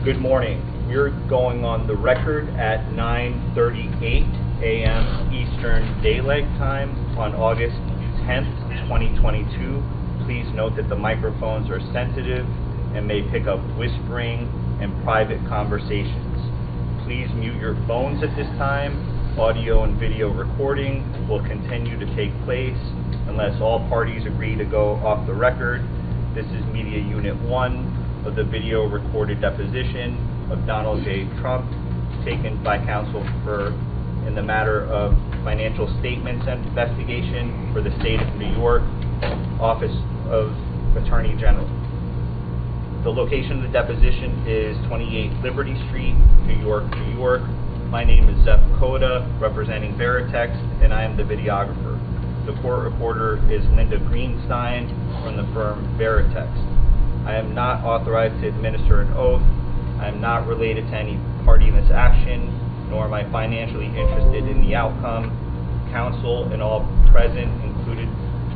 Good morning. You're going on the record at 9:38 a.m. Eastern Daylight Time on August 10th, 2022. Please note that the microphones are sensitive and may pick up whispering and private conversations. Please mute your phones at this time. Audio and video recording will continue to take place unless all parties agree to go off the record. This is Media Unit 1 of the video recorded deposition of Donald J. Trump, taken by counsel in the matter of financial statements investigation for the state of New York, Office of Attorney General. The location of the deposition is 28 Liberty Street, New York, New York. My name is Zeph Koda, representing Veritext, and I am the videographer. The court reporter is Linda Greenstein from the firm Veritext. I am not authorized to administer an oath. I am not related to any party in this action, nor am I financially interested in the outcome. Counsel and all present,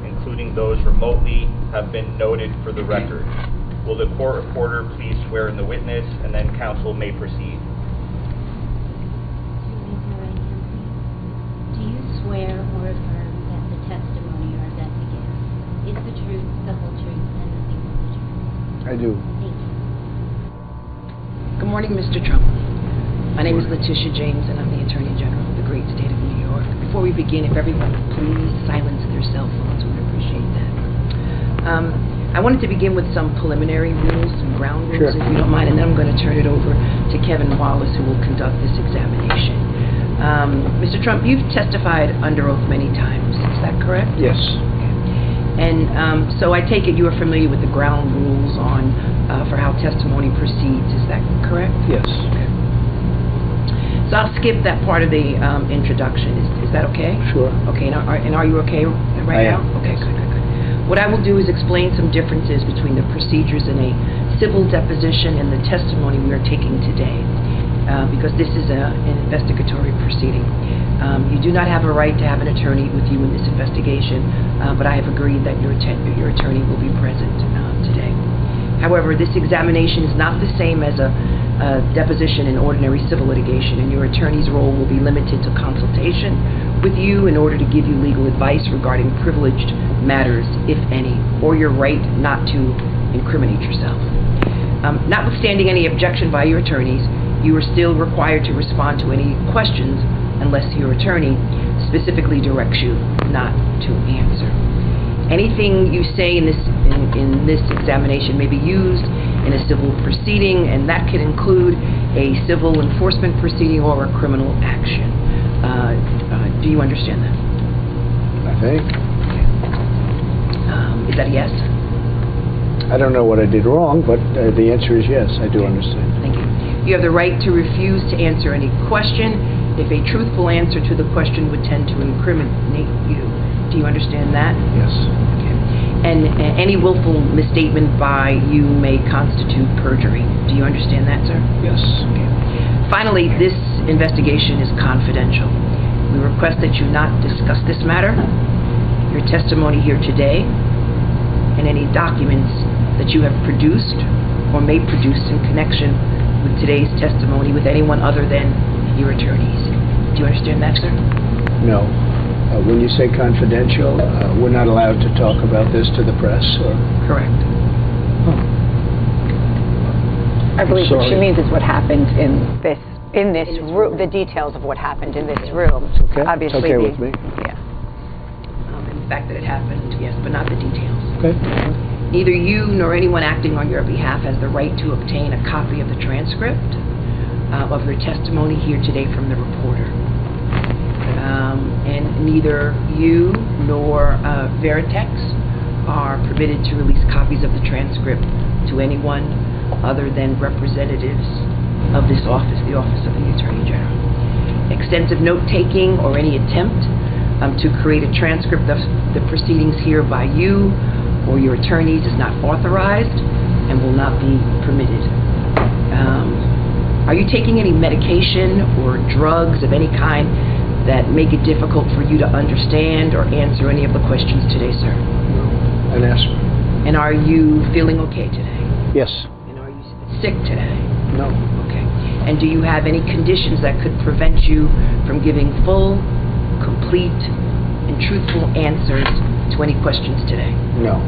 including those remotely, have been noted for the record. Will the court reporter please swear in the witness, and then counsel may proceed. Do you swear or affirm that the testimony you're about to give is the truth, the whole truth, and nothing but the truth? I do. Thank you. Good morning, Mr. Trump. My name is Letitia James, and I'm the Attorney General of the great state of New York. Before we begin, if everyone would please silence their cell phones, we would appreciate that. I wanted to begin with some preliminary rules, some ground rules, Sure. if you don't mind, and then I'm going to turn it over to Kevin Wallace, who will conduct this examination. Mr. Trump, you've testified under oath many times. Is that correct? Yes. And so I take it you are familiar with the ground rules on for how testimony proceeds. Is that correct? Yes. Okay. So I'll skip that part of the introduction. Is that okay? Sure. Okay. And are you okay right now? Okay. Good. What I will do is explain some differences between the procedures in a civil deposition and the testimony we are taking today, because this is an investigatory proceeding. You do not have a right to have an attorney with you in this investigation, but I have agreed that your attorney will be present today. However, this examination is not the same as a deposition in ordinary civil litigation, and your attorney's role will be limited to consultation with you in order to give you legal advice regarding privileged matters, if any, or your right not to incriminate yourself. Notwithstanding any objection by your attorneys, you are still required to respond to any questions unless your attorney specifically directs you not to answer. Anything you say in this examination may be used in a civil proceeding, and that can include a civil enforcement proceeding or a criminal action. Do you understand that? I think. Is that a yes? I don't know what I did wrong, but the answer is yes, I do understand. Thank you. You have the right to refuse to answer any question if a truthful answer to the question would tend to incriminate you. Do you understand that? Yes. Okay. And any willful misstatement by you may constitute perjury. Do you understand that, sir? Yes. Okay. Finally, this investigation is confidential. We request that you not discuss this matter, your testimony here today, and any documents that you have produced or may produce in connection with today's testimony with anyone other than your attorneys. Do you understand that, sir? No. When you say confidential, we're not allowed to talk about this to the press, or? Correct. I believe what she Sorry. means is what happened in this room, the details of what happened in this room. Okay. Obviously, it's okay with me. Yeah. And the fact that it happened, yes, but not the details. Okay. Neither you nor anyone acting on your behalf has the right to obtain a copy of the transcript of your testimony here today from the reporter. And neither you nor Veritext are permitted to release copies of the transcript to anyone other than representatives of this office, the Office of the Attorney General. Extensive note-taking or any attempt to create a transcript of the proceedings here by you or your attorneys is not authorized and will not be permitted. Are you taking any medication or drugs of any kind that make it difficult for you to understand or answer any of the questions today, sir? No. An aspirin. And are you feeling okay today? Yes. And are you sick today? No. Okay. And do you have any conditions that could prevent you from giving full, complete, and truthful answers to any questions today? No.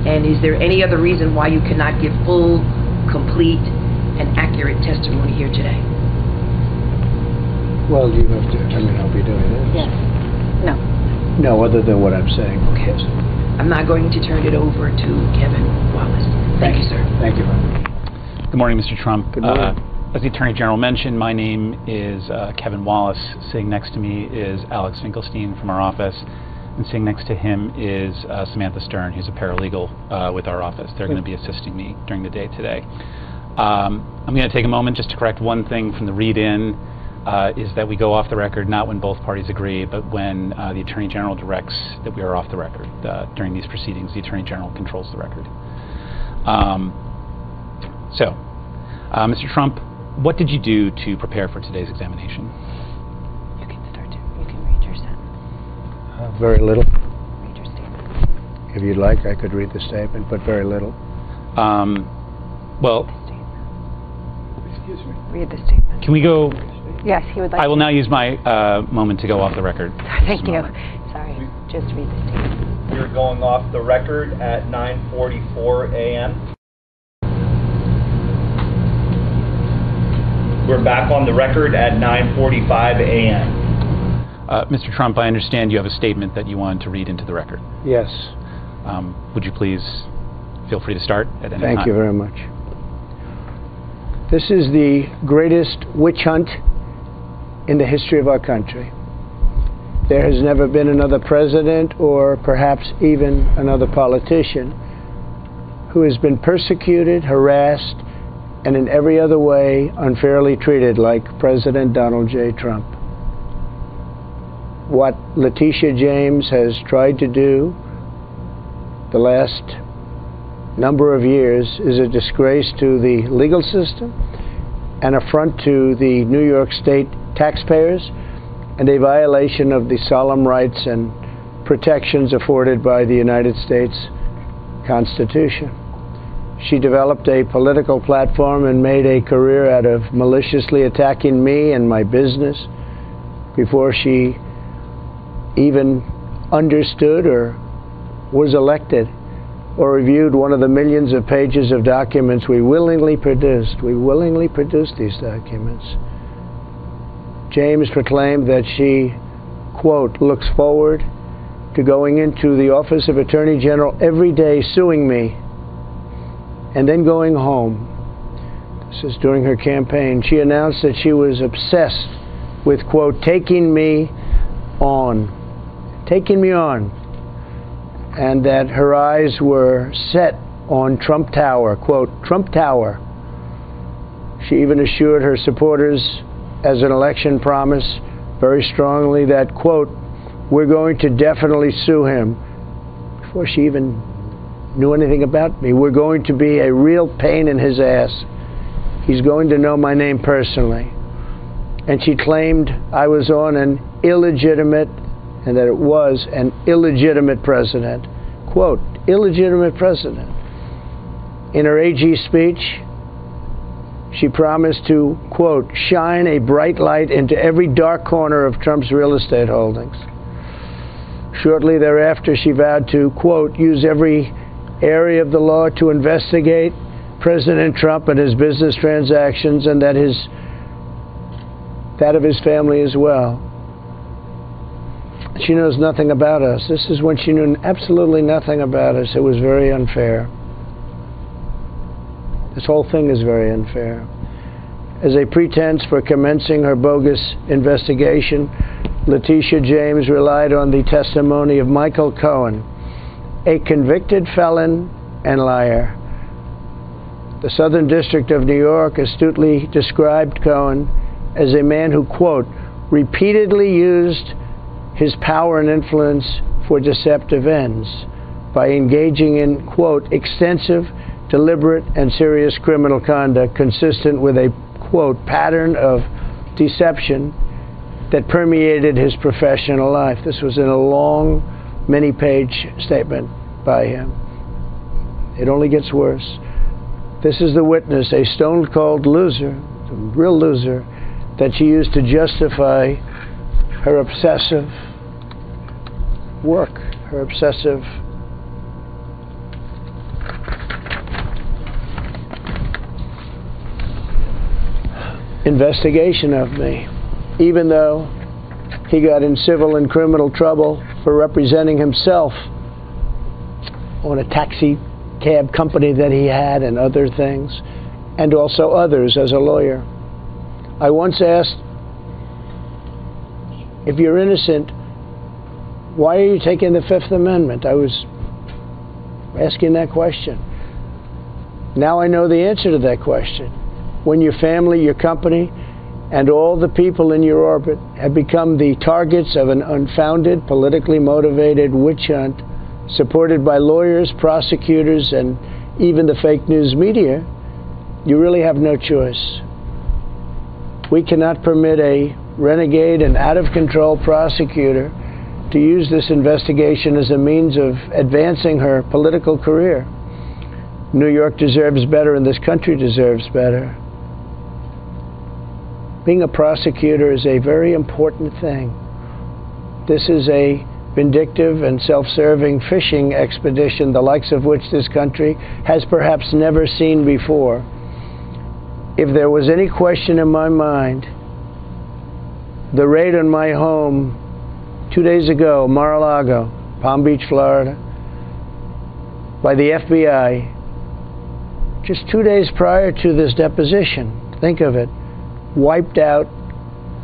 And is there any other reason why you cannot give full, complete, and accurate testimony here today? Well, you have to, I'll be doing this. Yes. No. No, other than what I'm saying. Okay. I'm not going to turn it over to Kevin Wallace. Thank you, sir. Thank you, Ron. Good morning, Mr. Trump. Good morning. As the Attorney General mentioned, my name is Kevin Wallace. Sitting next to me is Alex Finkelstein from our office, and sitting next to him is Samantha Stern, who's a paralegal with our office. They're going to be assisting me during the day today. I'm going to take a moment just to correct one thing from the read-in, is that we go off the record not when both parties agree, but when the Attorney General directs that we are off the record. During these proceedings, the Attorney General controls the record. Mr. Trump, what did you do to prepare for today's examination? You can start. You can read your sentence. Very little. Read your statement. If you'd like, I could read the statement, but very little. Well, Excuse me. Read the statement. can we go? Yes, he would like I will to. now use my moment to go off the record. Thank Just a you. moment. Sorry. Just read the statement. We're going off the record at 9:44 a.m. We're back on the record at 9:45 a.m. Mr. Trump, I understand you have a statement that you wanted to read into the record. Yes. Would you please feel free to start at any time? Thank you very much. This is the greatest witch hunt in the history of our country. There has never been another president, or perhaps even another politician, who has been persecuted, harassed, and in every other way unfairly treated like President Donald J. Trump. What Letitia James has tried to do the last number of years is a disgrace to the legal system, an affront to the New York State taxpayers, and a violation of the solemn rights and protections afforded by the United States Constitution. She developed a political platform and made a career out of maliciously attacking me and my business before she even understood or was elected or reviewed one of the millions of pages of documents we willingly produced. We willingly produced these documents. James proclaimed that she, quote, looks forward to going into the office of Attorney General every day suing me and then going home. This is during her campaign. She announced that she was obsessed with, quote, taking me on, and that her eyes were set on Trump Tower, quote, Trump Tower. She even assured her supporters as an election promise very strongly that, quote, we're going to definitely sue him. Before she even knew anything about me, we're going to be a real pain in his ass. He's going to know my name personally. And she claimed I was on an illegitimate, and that it was an illegitimate president. Quote, illegitimate president. In her AG speech, she promised to, quote, shine a bright light into every dark corner of Trump's real estate holdings. Shortly thereafter, she vowed to, quote, use every area of the law to investigate President Trump and his business transactions, and that of his family as well. She knows nothing about us. This is when she knew absolutely nothing about us. It was very unfair. This whole thing is very unfair. As a pretense for commencing her bogus investigation, Letitia James relied on the testimony of Michael Cohen, a convicted felon and liar. The Southern District of New York astutely described Cohen as a man who, quote, repeatedly used his power and influence for deceptive ends by engaging in, quote, extensive, deliberate, and serious criminal conduct consistent with a, quote, pattern of deception that permeated his professional life. This was in a long, many-page statement by him. It only gets worse. This is the witness, a stone-cold loser, a real loser, that she used to justify her obsessive work, her obsessive investigation of me, even though he got in civil and criminal trouble for representing himself on a taxi cab company that he had and other things, and also others as a lawyer. I once asked, if you're innocent, why are you taking the Fifth Amendment? I was asking that question. Now I know the answer to that question. When your family, your company, and all the people in your orbit have become the targets of an unfounded, politically motivated witch hunt supported by lawyers, prosecutors, and even the fake news media, you really have no choice. We cannot permit a renegade and out-of-control prosecutor to use this investigation as a means of advancing her political career. New York deserves better, and this country deserves better. Being a prosecutor is a very important thing. This is a vindictive and self-serving fishing expedition, the likes of which this country has perhaps never seen before. If there was any question in my mind, the raid on my home 2 days ago, Mar-a-Lago, Palm Beach, Florida, by the FBI, just 2 days prior to this deposition, think of it, wiped out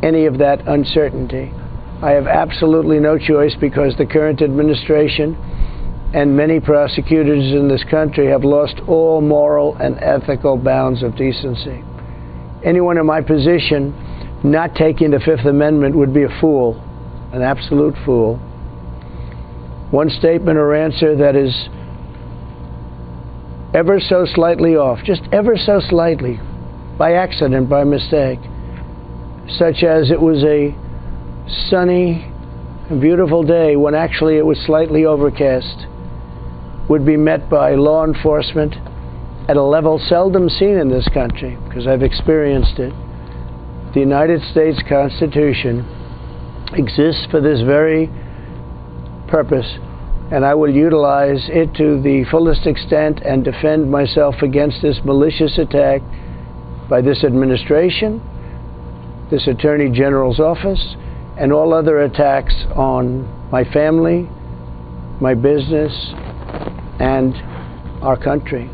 any of that uncertainty. I have absolutely no choice because the current administration and many prosecutors in this country have lost all moral and ethical bounds of decency. Anyone in my position not taking the Fifth Amendment would be a fool, an absolute fool. One statement or answer that is ever so slightly off, just ever so slightly, by accident, by mistake, such as it was a sunny and beautiful day when actually it was slightly overcast, would be met by law enforcement at a level seldom seen in this country, because I've experienced it. The United States Constitution exists for this very purpose, and I will utilize it to the fullest extent and defend myself against this malicious attack by this administration, this Attorney General's office, and all other attacks on my family, my business, and our country.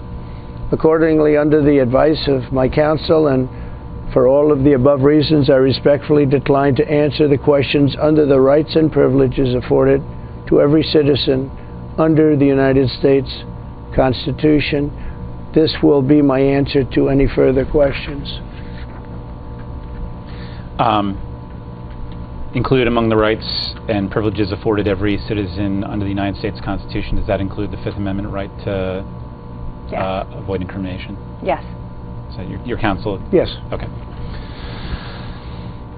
Accordingly, under the advice of my counsel and for all of the above reasons, I respectfully decline to answer the questions under the rights and privileges afforded to every citizen under the United States Constitution. This will be my answer to any further questions. Include among the rights and privileges afforded every citizen under the United States Constitution, does that include the Fifth Amendment right to avoid incrimination? Yes. Is that your counsel? Yes. Okay.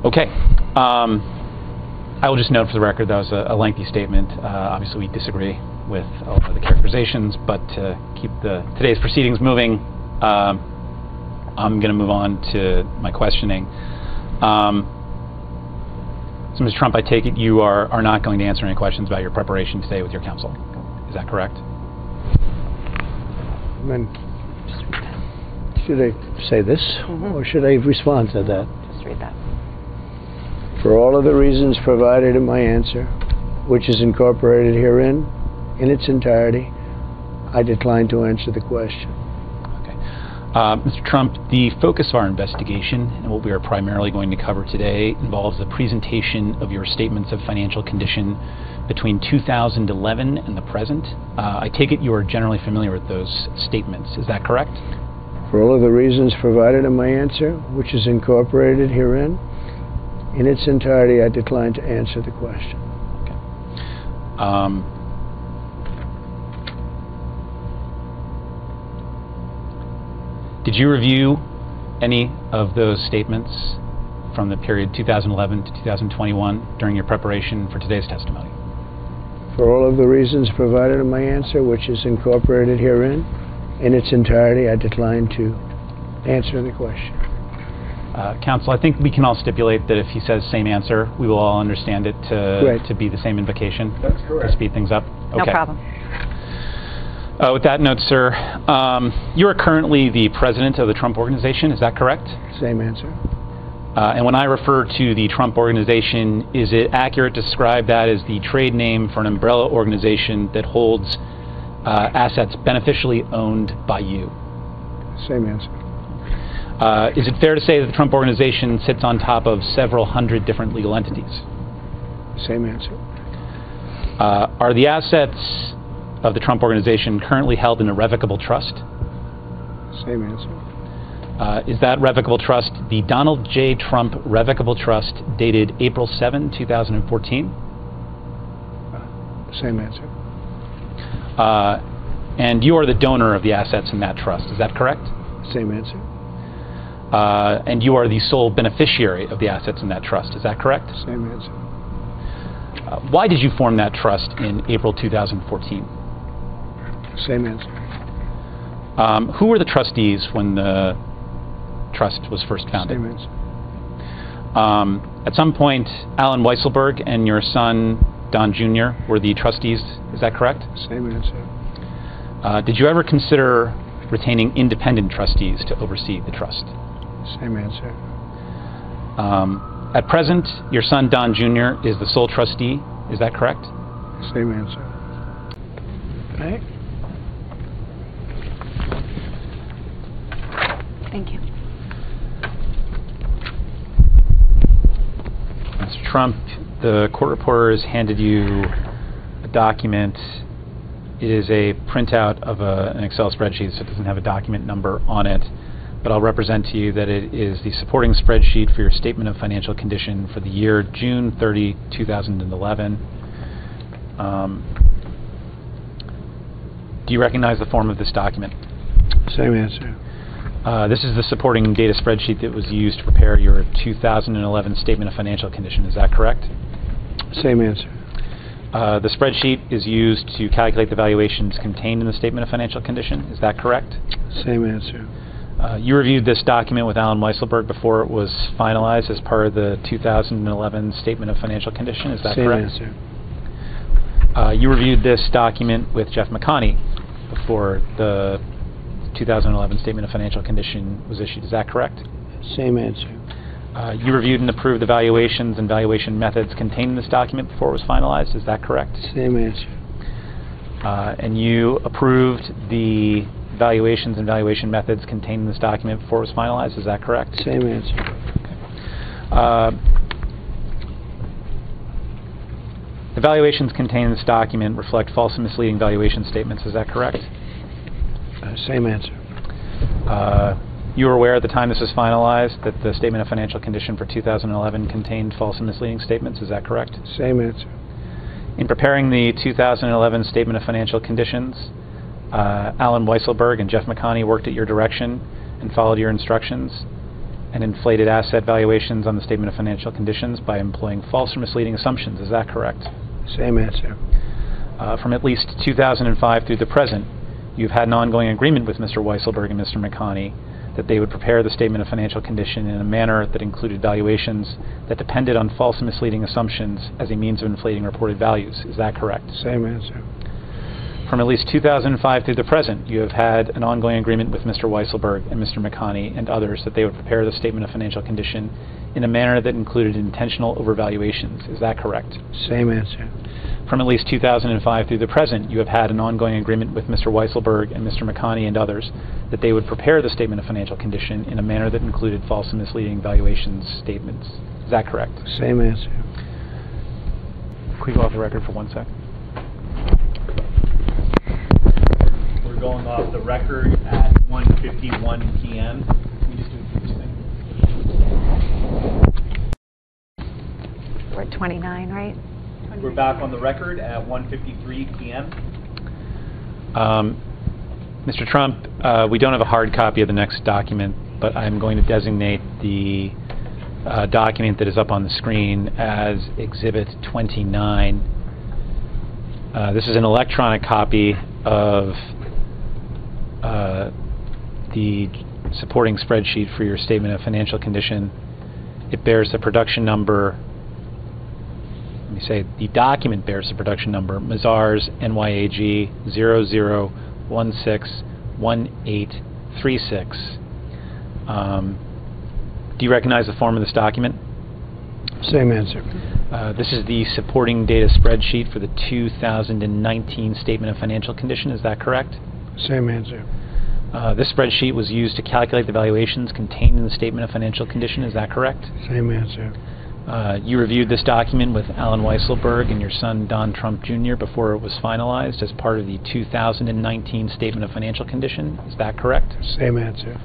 Okay. I will just note for the record that was a lengthy statement. Obviously, we disagree with all of the characterizations, but to keep today's proceedings moving, I'm going to move on to my questioning. So, Mr. Trump, I take it you are not going to answer any questions about your preparation today with your counsel. Is that correct? Should I say this, or should I respond to that? Just read that. For all of the reasons provided in my answer, which is incorporated herein in its entirety, I decline to answer the question. Okay. Mr. Trump, the focus of our investigation and what we are primarily going to cover today involves the presentation of your statements of financial condition between 2011 and the present. I take it you are generally familiar with those statements. Is that correct? For all of the reasons provided in my answer, which is incorporated herein, in its entirety, I decline to answer the question. Okay. Did you review any of those statements from the period 2011 to 2021 during your preparation for today's testimony? For all of the reasons provided in my answer, which is incorporated herein, in its entirety, I decline to answer the question. Counsel, I think we can all stipulate that if he says same answer, we will all understand it Great. to be the same invocation. That's correct. To speed things up. No Okay. problem. With that note, sir, you are currently the president of the Trump Organization. Is that correct? Same answer. And when I refer to the Trump Organization, is it accurate to describe that as the trade name for an umbrella organization that holds assets beneficially owned by you? Same answer. Is it fair to say that the Trump Organization sits on top of several hundred different legal entities? Same answer. Are the assets of the Trump Organization currently held in a revocable trust? Same answer. Is that revocable trust the Donald J. Trump Revocable Trust dated April 7, 2014? Same answer. And you are the donor of the assets in that trust, is that correct? Same answer. And you are the sole beneficiary of the assets in that trust, is that correct? Same answer. Why did you form that trust in April 2014? Same answer. Who were the trustees when the trust was first founded? Same answer. At some point, Alan Weisselberg and your son, Don Jr., were the trustees, is that correct? Same answer. Did you ever consider retaining independent trustees to oversee the trust? Same answer. At present, your son, Don Jr., is the sole trustee, is that correct? Same answer. Right? Thank you. Mr. Trump, the court reporter has handed you a document. It is a printout of an Excel spreadsheet, so it doesn't have a document number on it. But I'll represent to you that it is the supporting spreadsheet for your statement of financial condition for the year June 30, 2011. Do you recognize the form of this document? Same answer. This is the supporting data spreadsheet that was used to prepare your 2011 statement of financial condition. Is that correct? Same answer. The spreadsheet is used to calculate the valuations contained in the statement of financial condition. Is that correct? Same answer. You reviewed this document with Alan Weisselberg before it was finalized as part of the 2011 statement of financial condition. Is that correct? Same answer. You reviewed this document with Jeff McConney before the 2011 statement of financial condition was issued. Is that correct? Same answer. You reviewed and approved the valuations and valuation methods contained in this document before it was finalized. Is that correct? Same answer. And you approved the valuations and valuation methods contained in this document before it was finalized. Is that correct? Same answer. The valuations contained in this document reflect false and misleading valuation statements. Is that correct? Same answer. You were aware at the time this was finalized that the statement of financial condition for 2011 contained false and misleading statements. Is that correct? Same answer. In preparing the 2011 statement of financial conditions, Alan Weisselberg and Jeff McConney worked at your direction and followed your instructions and inflated asset valuations on the statement of financial conditions by employing false or misleading assumptions. Is that correct? Same answer. From at least 2005 through the present, you've had an ongoing agreement with Mr. Weisselberg and Mr. McConney that they would prepare the statement of financial condition in a manner that included valuations that depended on false and misleading assumptions as a means of inflating reported values. Is that correct? Same answer. From at least 2005 through the present, you have had an ongoing agreement with Mr. Weisselberg and Mr. McConney and others that they would prepare the statement of financial condition in a manner that included intentional overvaluations. Is that correct? Same answer. From at least 2005 through the present, you have had an ongoing agreement with Mr. Weisselberg and Mr. McConney and others that they would prepare the statement of financial condition in a manner that included false and misleading valuations statements. Is that correct? Same answer. Can we go off the record for 1 sec? We're going off the record at 1:51 p.m. Can we just do this thing? We're at 29, right? We're back on the record at 1:53 p.m. Mr. Trump, we don't have a hard copy of the next document, but I'm going to designate the document that is up on the screen as Exhibit 29. This is an electronic copy of the supporting spreadsheet for your statement of financial condition. It bears the production number, let me say, the document bears the production number, Mazars NYAG 00161836. Do you recognize the form of this document? Same answer. This is the supporting data spreadsheet for the 2019 Statement of Financial Condition. Is that correct? Same answer. This spreadsheet was used to calculate the valuations contained in the Statement of Financial Condition. Is that correct? Same answer. You reviewed this document with Alan Weisselberg and your son Don Trump Jr. before it was finalized as part of the 2019 Statement of Financial Condition. Is that correct? Same answer.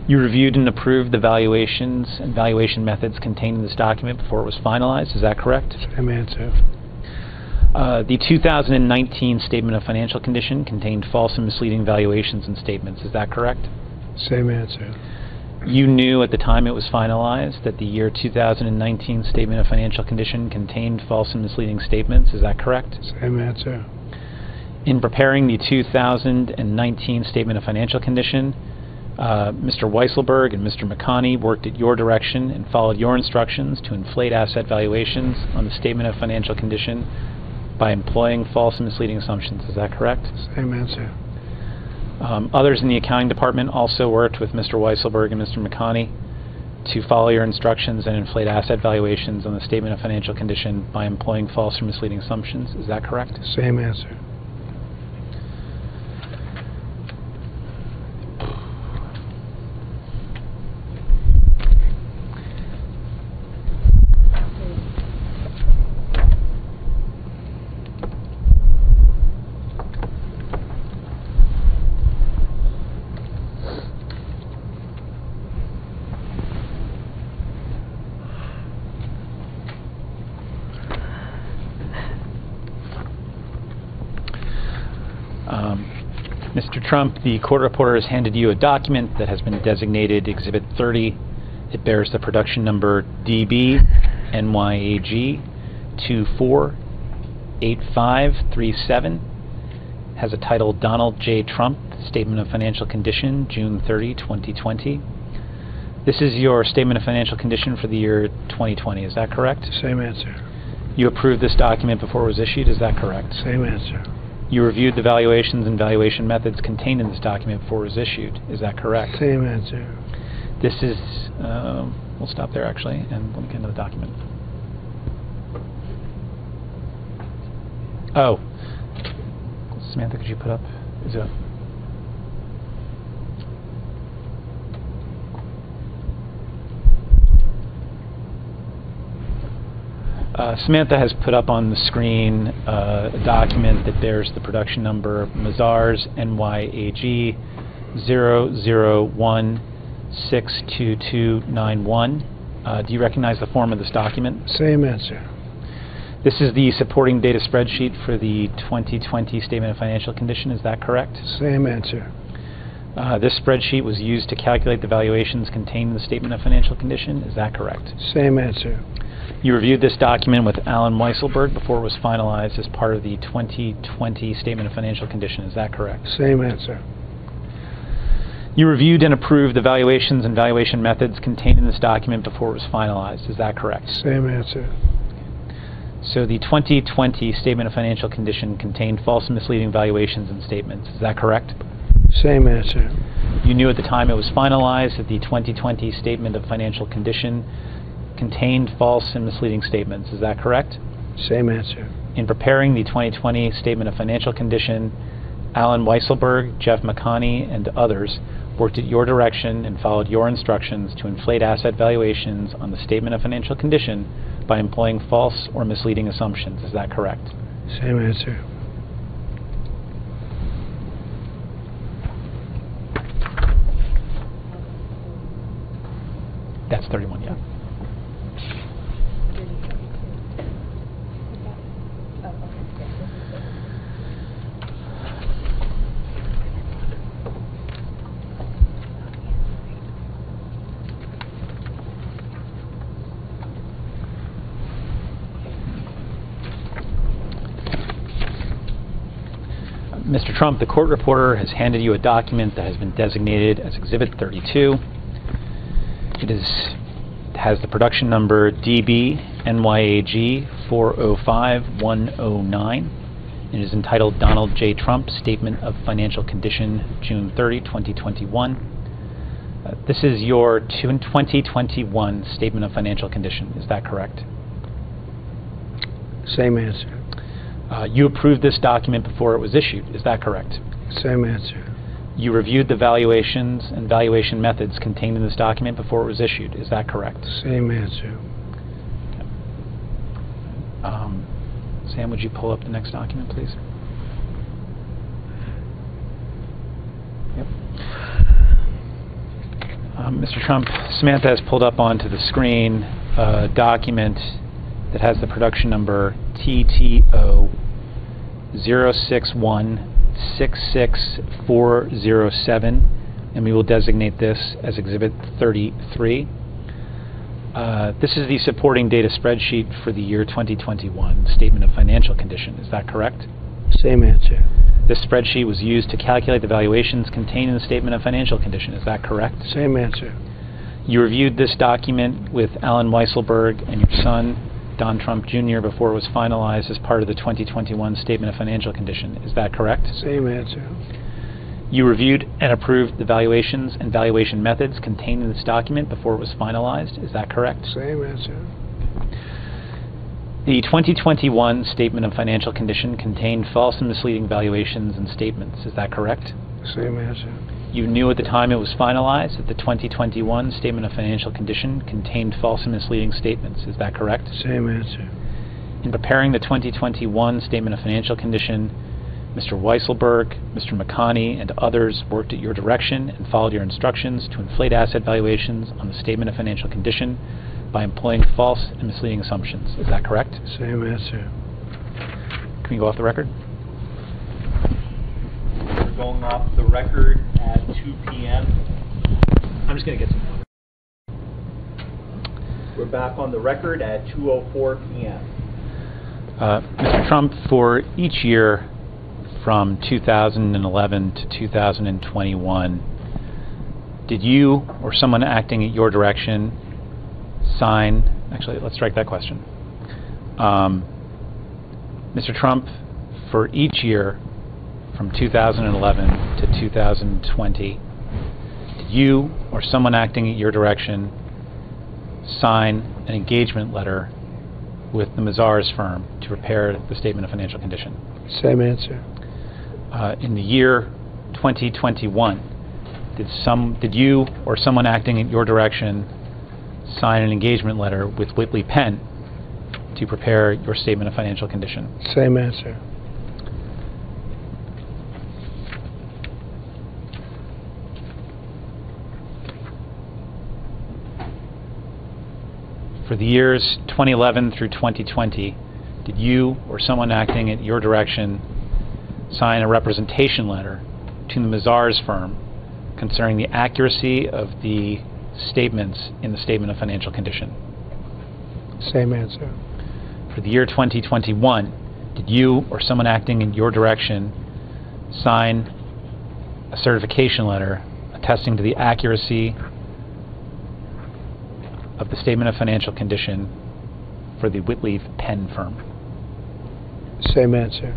You reviewed and approved the valuations and valuation methods contained in this document before it was finalized. Is that correct? Same answer. The 2019 Statement of Financial Condition contained false and misleading valuations and statements. Is that correct? Same answer. You knew at the time it was finalized that the year 2019 Statement of Financial Condition contained false and misleading statements. Is that correct? Same answer. In preparing the 2019 Statement of Financial Condition, Mr. Weisselberg and Mr. McConney worked at your direction and followed your instructions to inflate asset valuations on the Statement of Financial Condition by employing false and misleading assumptions. Is that correct? Same answer. Others in the accounting department also worked with Mr. Weisselberg and Mr. McConney to follow your instructions and inflate asset valuations on the Statement of Financial Condition by employing false or misleading assumptions. Is that correct? Same answer. Mr. Trump, the court reporter has handed you a document that has been designated Exhibit 30. It bears the production number DB NYAG 248537. Has a title Donald J. Trump, Statement of Financial Condition, June 30, 2020. This is your Statement of Financial Condition for the year 2020. Is that correct? Same answer. You approved this document before it was issued. Is that correct? Same answer. You reviewed the valuations and valuation methods contained in this document before it was issued. Is that correct? Same answer. This is, we'll stop there actually, and let me get into the document. Oh, Samantha, could you put up, is it? Samantha has put up on the screen a document that bears the production number Mazars NYAG 00162291. Do you recognize the form of this document? Same answer. This is the supporting data spreadsheet for the 2020 Statement of Financial Condition. Is that correct? Same answer. This spreadsheet was used to calculate the valuations contained in the Statement of Financial Condition. Is that correct? Same answer. You reviewed this document with Alan Weisselberg before it was finalized as part of the 2020 Statement of Financial Condition. Is that correct? Same answer. You reviewed and approved the valuations and valuation methods contained in this document before it was finalized. Is that correct? Same answer. So the 2020 Statement of Financial Condition contained false and misleading valuations and statements. Is that correct? Same answer. You knew at the time it was finalized that the 2020 Statement of Financial Condition contained false and misleading statements. Is that correct? Same answer. In preparing the 2020 Statement of Financial Condition, Alan Weisselberg, Jeff McConney, and others worked at your direction and followed your instructions to inflate asset valuations on the Statement of Financial Condition by employing false or misleading assumptions. Is that correct? Same answer. That's 31, yeah. Mr. Trump, the court reporter has handed you a document that has been designated as Exhibit 32. It has the production number DB NYAG 405109. It is entitled Donald J. Trump Statement of Financial Condition, June 30, 2021. This is your 2021 Statement of Financial Condition. Is that correct? Same answer. You approved this document before it was issued. Is that correct? Same answer. You reviewed the valuations and valuation methods contained in this document before it was issued. Is that correct? Same answer. Sam, would you pull up the next document, please? Yep. Mr. Trump, Samantha has pulled up onto the screen a document that has the production number TTO 061-66407, and we will designate this as Exhibit 33. This is the supporting data spreadsheet for the year 2021 Statement of Financial Condition. Is that correct? Same answer. This spreadsheet was used to calculate the valuations contained in the Statement of Financial Condition. Is that correct? Same answer. You reviewed this document with Alan Weisselberg and your son, Don Trump Jr., before it was finalized as part of the 2021 Statement of Financial Condition. Is that correct? Same answer. You reviewed and approved the valuations and valuation methods contained in this document before it was finalized. Is that correct? Same answer. The 2021 Statement of Financial Condition contained false and misleading valuations and statements. Is that correct? Same answer. You knew at the time it was finalized that the 2021 Statement of Financial Condition contained false and misleading statements. Is that correct? Same answer. In preparing the 2021 Statement of Financial Condition, Mr. Weisselberg, Mr. McConney, and others worked at your direction and followed your instructions to inflate asset valuations on the Statement of Financial Condition by employing false and misleading assumptions. Is that correct? Same answer. Can we go off the record? We're going off the record at 2 p.m. I'm just going to get some water. We're back on the record at 2:04 p.m. Mr. Trump, for each year from 2011 to 2021, did you or someone acting at your direction sign, actually, let's strike that question. Mr. Trump, for each year from 2011 to 2020, did you or someone acting at your direction sign an engagement letter with the Mazars firm to prepare the Statement of Financial Condition? Same answer. In the year 2021, did you or someone acting in your direction sign an engagement letter with Whitley Penn to prepare your Statement of Financial Condition? Same answer. For the years 2011 through 2020, did you or someone acting at your direction sign a representation letter to the Mazars firm concerning the accuracy of the statements in the Statement of Financial Condition? Same answer. For the year 2021, did you or someone acting in your direction sign a certification letter attesting to the accuracy of the Statement of Financial Condition for the Whitley Penn firm? Same answer.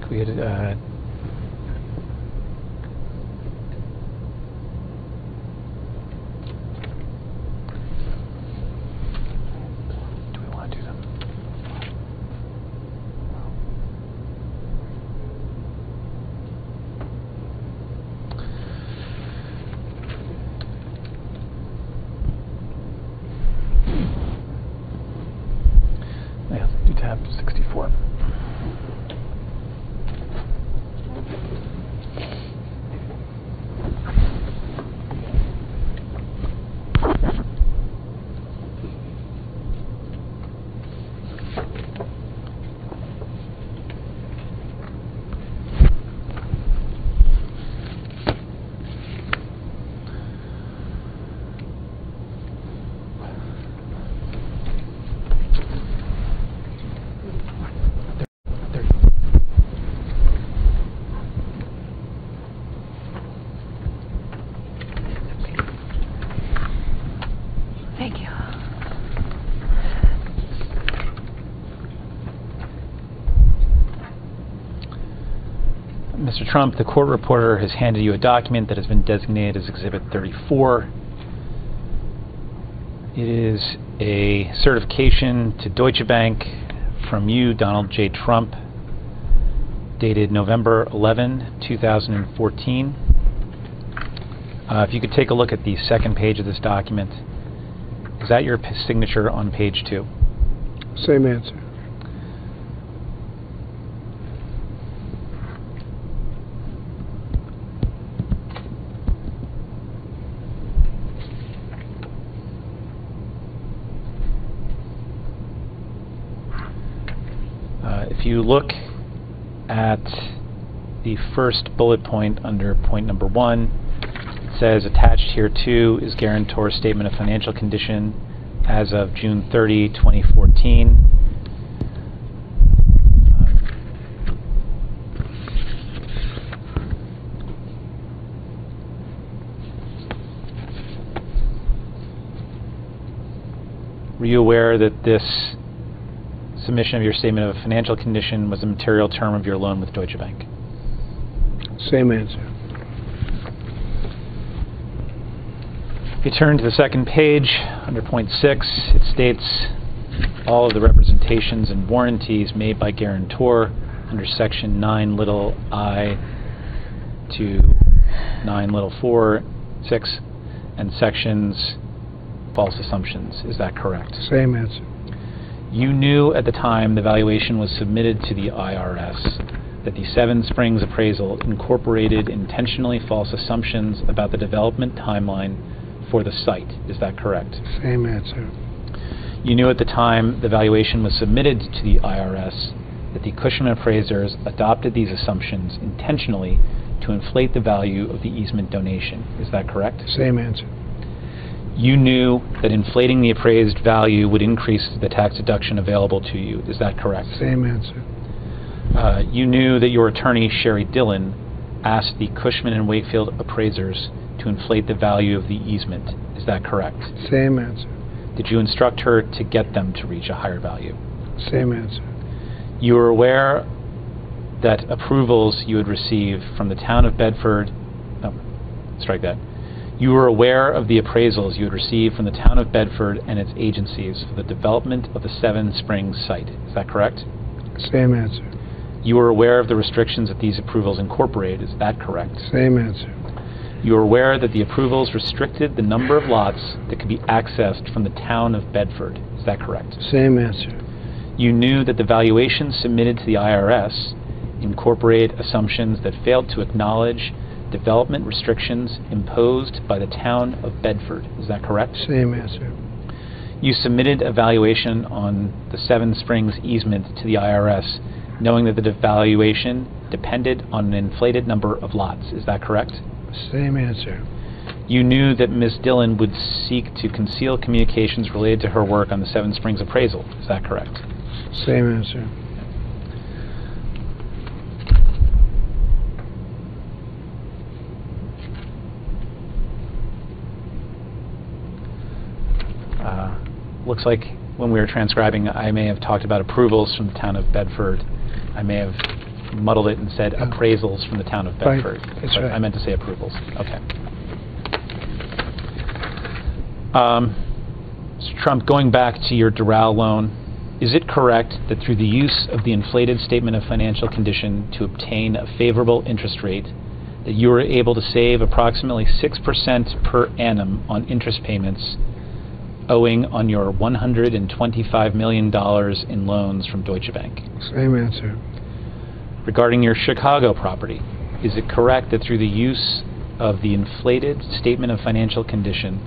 Could we get do we want to do them? Yeah, do tab 64. Mr. Trump, the court reporter has handed you a document that has been designated as Exhibit 34. It is a certification to Deutsche Bank from you, Donald J. Trump, dated November 11, 2014. If you could take a look at the second page of this document. Is that your signature on page 2? Same answer. If you look at the first bullet point under point number 1, it says attached here too is guarantor's statement of financial condition as of June 30, 2014. Were you aware that this submission of your statement of financial condition was a material term of your loan with Deutsche Bank? Same answer. If you turn to the second page, under point 6, it states all of the representations and warranties made by guarantor under section 9 little I to 9 little 4, 6, and sections false assumptions. Is that correct? Same answer. You knew at the time the valuation was submitted to the IRS that the Seven Springs appraisal incorporated intentionally false assumptions about the development timeline for the site. Is that correct? Same answer. You knew at the time the valuation was submitted to the IRS that the Cushman appraisers adopted these assumptions intentionally to inflate the value of the easement donation. Is that correct? Same answer. You knew that inflating the appraised value would increase the tax deduction available to you. Is that correct? Same answer. You knew that your attorney, Sherry Dillon, asked the Cushman and Wakefield appraisers to inflate the value of the easement. Is that correct? Same answer. Did you instruct her to get them to reach a higher value? Same answer. You were aware that approvals you had received from the town of Bedford... No, strike that. You were aware of the appraisals you had received from the town of Bedford and its agencies for the development of the Seven Springs site. Is that correct? Same answer. You were aware of the restrictions that these approvals incorporated. Is that correct? Same answer. You were aware that the approvals restricted the number of lots that could be accessed from the town of Bedford. Is that correct? Same answer. You knew that the valuations submitted to the IRS incorporated assumptions that failed to acknowledge development restrictions imposed by the town of Bedford. Is that correct? Same answer. You submitted a valuation on the Seven Springs easement to the IRS, knowing that the valuation depended on an inflated number of lots. Is that correct? Same answer. You knew that Ms. Dillon would seek to conceal communications related to her work on the Seven Springs appraisal. Is that correct? Same answer. Looks like when we were transcribing, I may have talked about approvals from the town of Bedford. I may have muddled it and said appraisals from the town of Bedford. Right. That's but right. I meant to say approvals. Okay. Mr. Trump, going back to your Doral loan, is it correct that through the use of the inflated statement of financial condition to obtain a favorable interest rate, that you were able to save approximately 6% per annum on interest payments owing on your $125 million in loans from Deutsche Bank? Same answer. Regarding your Chicago property, is it correct that through the use of the inflated statement of financial condition,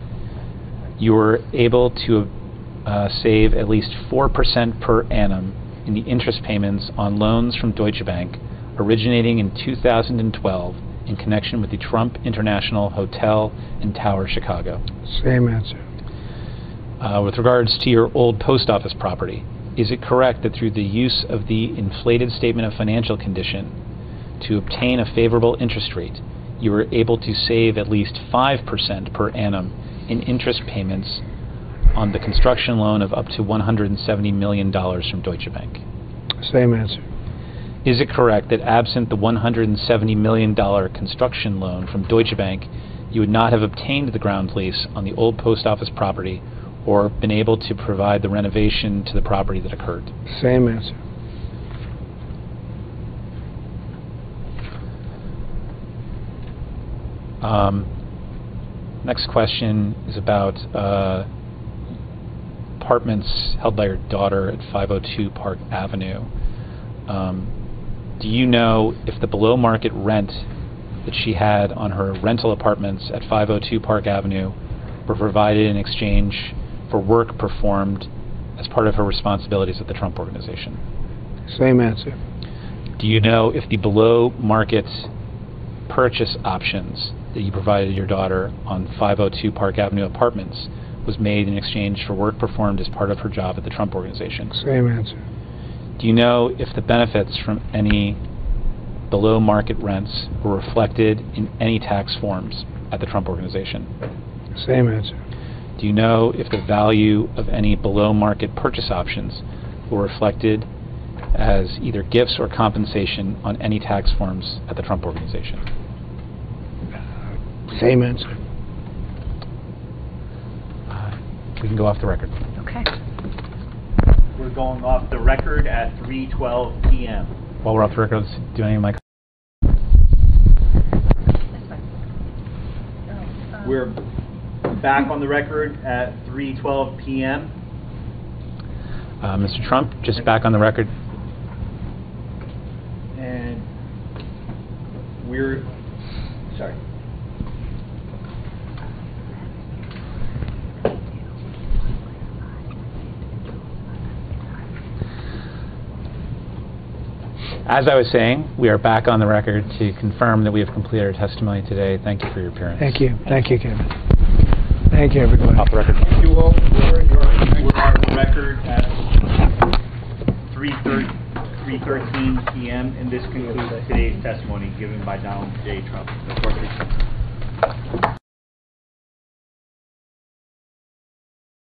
you were able to save at least 4% per annum in the interest payments on loans from Deutsche Bank originating in 2012 in connection with the Trump International Hotel and Tower Chicago? Same answer. With regards to your old post office property, is it correct that through the use of the inflated statement of financial condition to obtain a favorable interest rate, you were able to save at least 5% per annum in interest payments on the construction loan of up to $170 million from Deutsche Bank? Same answer. Is it correct that absent the $170 million construction loan from Deutsche Bank, you would not have obtained the ground lease on the old post office property or been able to provide the renovation to the property that occurred? Same answer. Next question is about apartments held by your daughter at 502 Park Avenue. Do you know if the below market rent that she had on her rental apartments at 502 Park Avenue were provided in exchange for work performed as part of her responsibilities at the Trump Organization? Same answer. Do you know if the below market purchase options that you provided your daughter on 502 Park Avenue apartments was made in exchange for work performed as part of her job at the Trump Organization? Same answer. Do you know if the benefits from any below market rents were reflected in any tax forms at the Trump Organization? Same answer. Do you know if the value of any below market purchase options were reflected as either gifts or compensation on any tax forms at the Trump Organization? Same answer. We can go off the record. Okay. We're going off the record at 3:12 p.m. While we're off the record, let's do any of my... We're back on the record at 3:12 p.m. Mr. Trump, just back on the record. And we're, sorry. As I was saying, we are back on the record to confirm that we have completed our testimony today. Thank you for your appearance. Thank you. Thank you, Kevin. Thank you, everybody. Off the record. Thank you all. We're on the record at 3:13 p.m. and this concludes today's testimony given by Donald J. Trump. The court is adjourned.